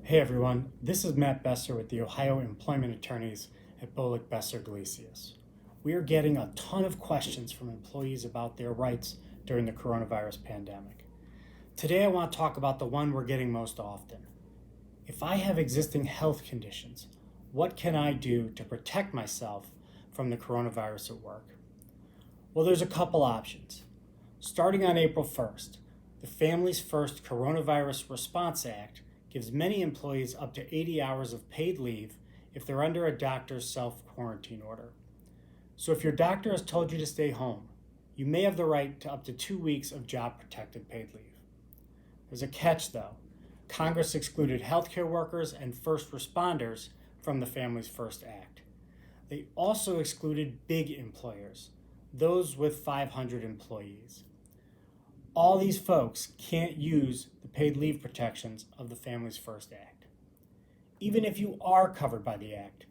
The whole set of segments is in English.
Hey everyone, this is Matt Besser with the Ohio Employment Attorneys at Bolek Besser Glesius. We are getting a ton of questions from employees about their rights during the coronavirus pandemic. Today I want to talk about the one we're getting most often. If I have existing health conditions, what can I do to protect myself from the coronavirus at work? Well, there's a couple options. Starting on April 1st, the Families First Coronavirus Response Act gives many employees up to 80 hours of paid leave if they're under a doctor's self-quarantine order. So if your doctor has told you to stay home, you may have the right to up to 2 weeks of job-protected paid leave. There's a catch though. Congress excluded healthcare workers and first responders from the Families First Act. They also excluded big employers, those with 500 employees. All these folks can't use the paid leave protections of the Families First Act. Even if you are covered by the Act,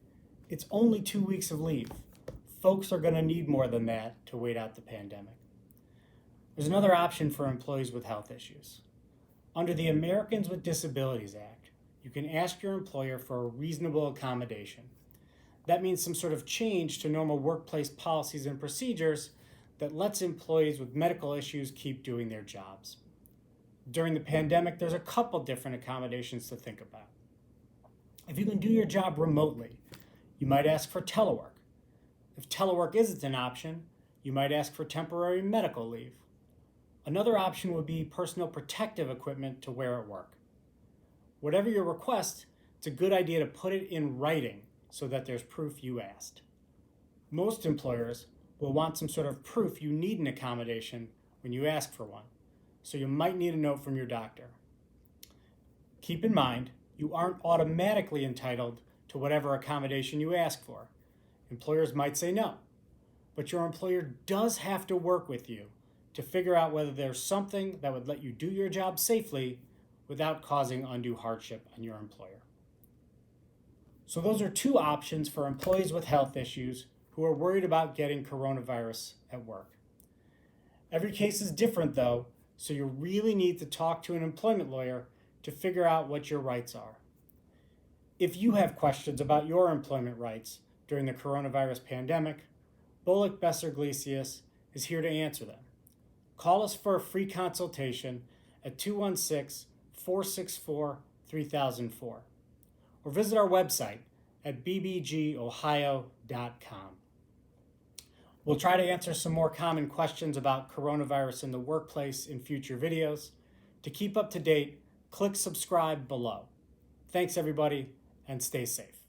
it's only 2 weeks of leave. Folks are going to need more than that to wait out the pandemic. There's another option for employees with health issues. Under the Americans with Disabilities Act, you can ask your employer for a reasonable accommodation. That means some sort of change to normal workplace policies and procedures that lets employees with medical issues keep doing their jobs. During the pandemic, there's a couple different accommodations to think about. If you can do your job remotely, you might ask for telework. If telework isn't an option, you might ask for temporary medical leave. Another option would be personal protective equipment to wear at work. Whatever your request, it's a good idea to put it in writing so that there's proof you asked. Most employers will want some sort of proof you need an accommodation when you ask for one, so you might need a note from your doctor. Keep in mind, you aren't automatically entitled to whatever accommodation you ask for. Employers might say no, but your employer does have to work with you to figure out whether there's something that would let you do your job safely without causing undue hardship on your employer. So those are two options for employees with health issues who are worried about getting coronavirus at work. Every case is different though, so you really need to talk to an employment lawyer to figure out what your rights are. If you have questions about your employment rights during the coronavirus pandemic, Bolek Besser Glesius is here to answer them. Call us for a free consultation at 216-464-3004 or visit our website at bbgohio.com. We'll try to answer some more common questions about coronavirus in the workplace in future videos. To keep up to date, click subscribe below. Thanks everybody, and stay safe.